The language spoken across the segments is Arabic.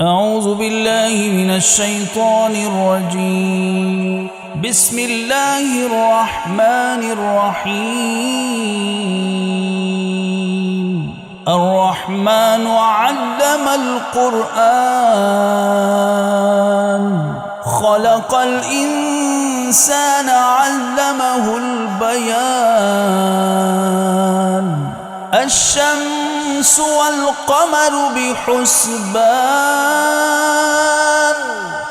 أعوذ بالله من الشيطان الرجيم. بسم الله الرحمن الرحيم. الرحمن علم القرآن خلق الإنسان علمه البيان. الشمس والقمر بحسبان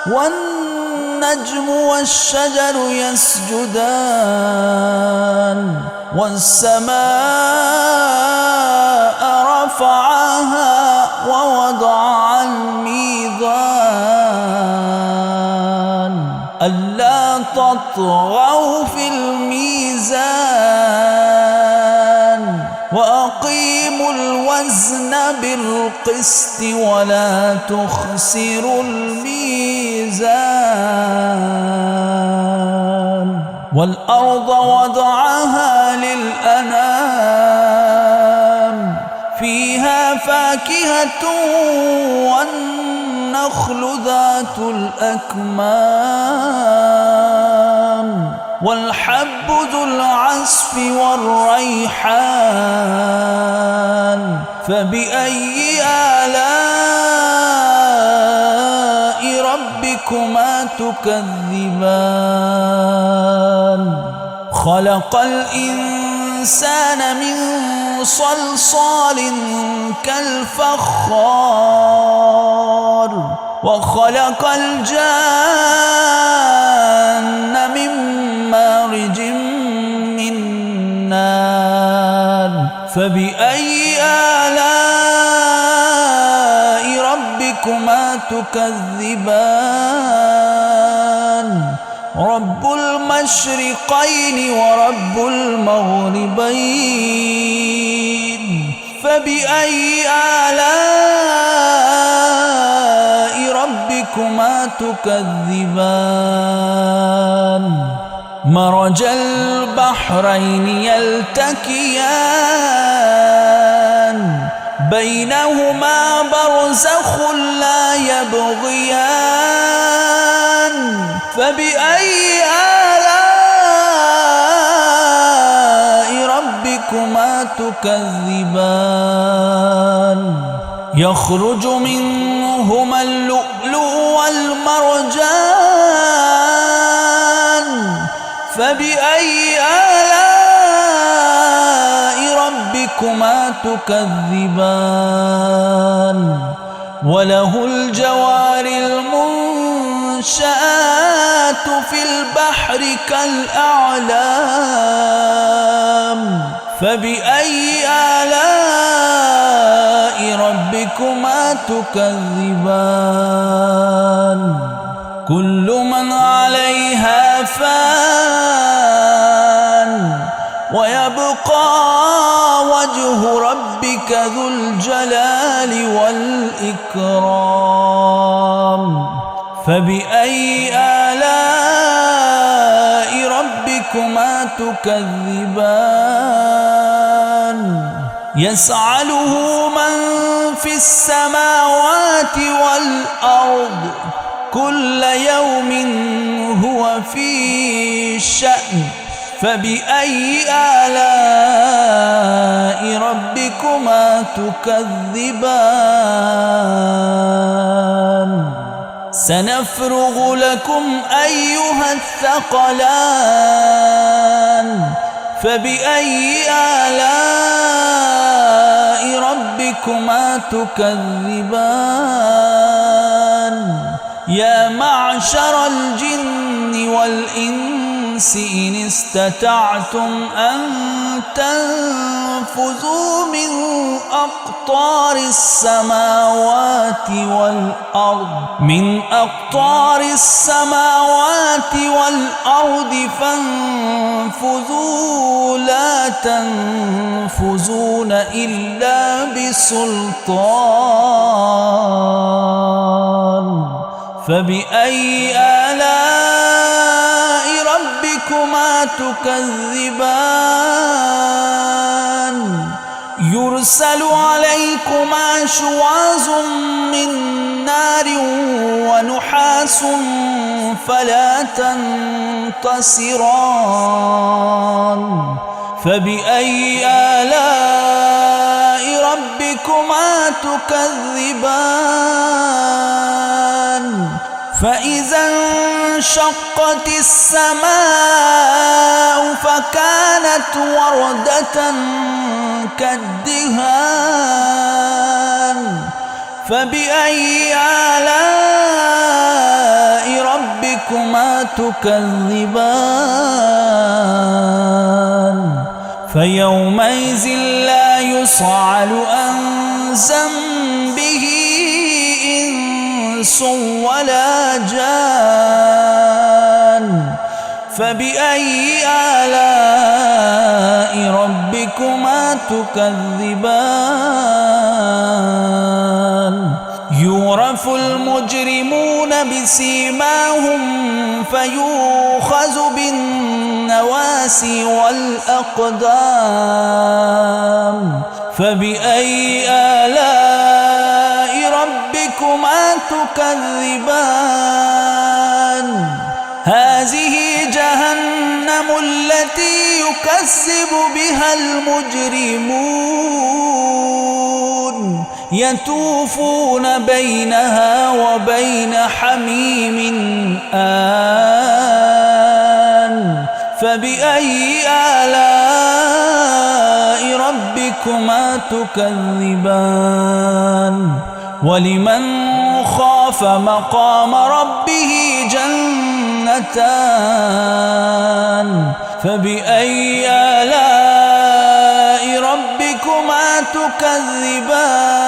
والنجم والشجر يسجدان والسماء رفعها ووضع الميزان ألا تطغوا في الميزان وأقيموا الوزن بالقسط ولا تخسروا الميزان. والأرض وضعها للأنام فيها فاكهة والنخل ذات الأكمام والحب ذو العصف والريحان. فبأي آلاء ربكما تكذبان. خلق الإنسان من صلصال كالفخار وخلق الجان من مارج من نار. فبأي آلاء ربكما تكذبان. رب المشرقين ورب المغربين. فبأي آلاء ربكما تكذبان. مرج البحرين يلتقيان بينهما برزخ لا يبغيان. فبأي آلاء ربكما تكذبان. يخرج منهما اللؤلؤ والمرجان. فبأي آلاء ربكما تكذبان. وله الجوار المنشآت في البحر كالأعلام. فبأي آلاء ربكما تكذبان. كل من عليها فان ويبقى وجه ربك ذو الجلال والإكرام. فبأي آلاء ربكما تكذبان. يسأله من في السماوات والأرض كل يوم هو في شأن. فبأي آلاء ربكما تكذبان. سنفرغ لكم أيها الثقلان. فبأي آلاء ربكما تكذبان. يا معشر الجن والإنس إن استطعتم أن تنفذوا من أقطار السماوات والأرض فانفذوا لا تنفذون إلا بسلطان. فبأي آلاء ربكما تكذبان. يرسل عليكما شواظ من نار نار ونحاس فلا تنتصران فبأي آلاء ربكما تكذبان فإذا انشقت السماء فكانت وردة كالدهان فبأي آلاء ربكما تكذبان فيومئذ لا يسأل عن ذنبه إنس ولا جان فبأي آلاء ربكما تكذبان يعرف المجرمون بسيماهم فيؤخذ بالنواسي والأقدام فبأي آلاء ربكما تكذبان هذه جهنم التي يكذب بها المجرمون يطوفون بينها وبين حميم آن فبأي آلاء ربكما تكذبان ولمن خاف مقام ربه جنتان فبأي آلاء ربكما تكذبان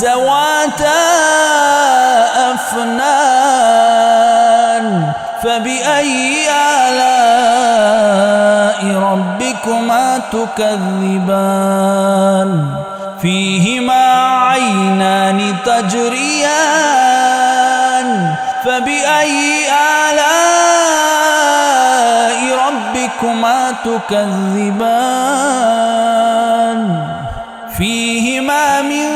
ذواتا أفنان فبأي آلاء ربكما تكذبان فيهما عينان تجريان فبأي آلاء ربكما تكذبان فيهما من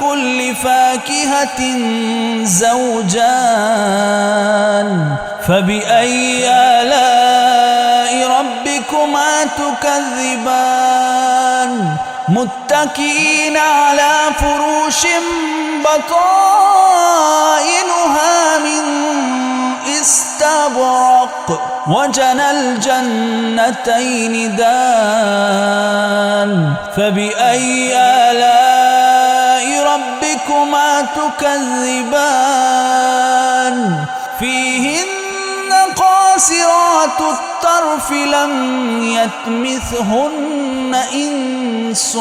كل فاكهة زوجان فبأي آلاء ربكما تكذبان متكئين على فروش بطائنها من استبرق وجنى الجنتين دان فبأي آلاء ربكما تكذبان فيهن قاصرات الطرف لم يطمثهن إنس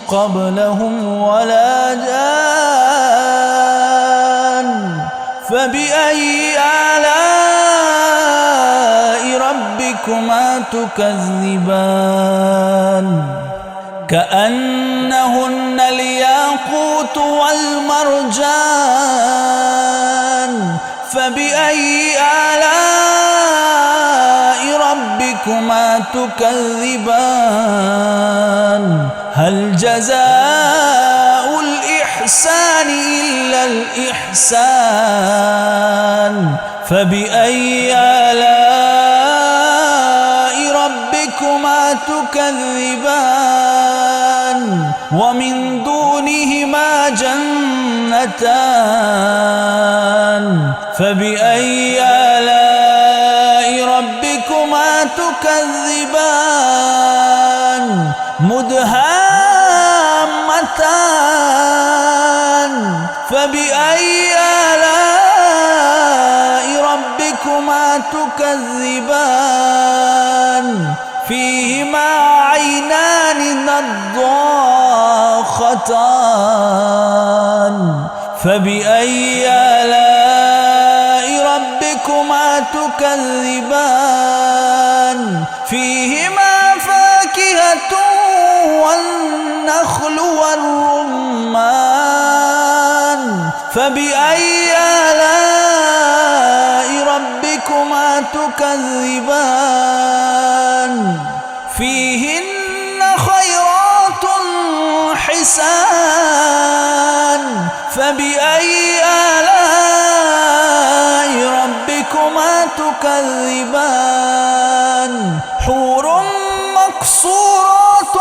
قبلهم ولا جان فبأي آلاء ربكما تكذبان كأنهن الياقوت والمرجان فبأي آلاء ربكما تكذبان هل جزاء الإحسان إلا الإحسان فبأي آلاء ربكما تكذبان ومن دونهما جنتان فبأي آلاء ربكما تكذبان مدهامتان فبأي آلاء ربكما تكذبان فيهما عينان نضاختان فبأي آلاء ربكما تكذبان فيهما فاكهة والنخل والرمان فبأي آلاء ربكما تكذبان فيهن خيرات حسان فبأي آلاء ربكما تكذبان حور مقصورات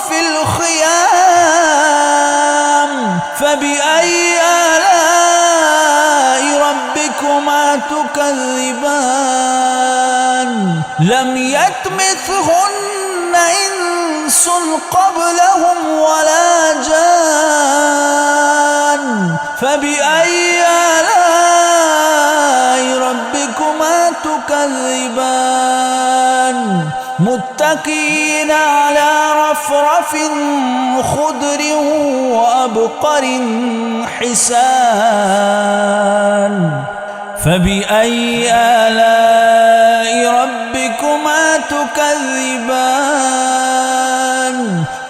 في الخيام فبأي آلاء ربكما تكذبان لم يطمثهن إنس قبلهم ولا جان فبأي آلاء ربكما تكذبان متكئين على رفرف خضر وأبقر حسان فبأي آلاء ربكما تكذبان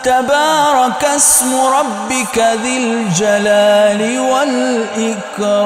تبارك اسم ربك ذي الجلال والإكرام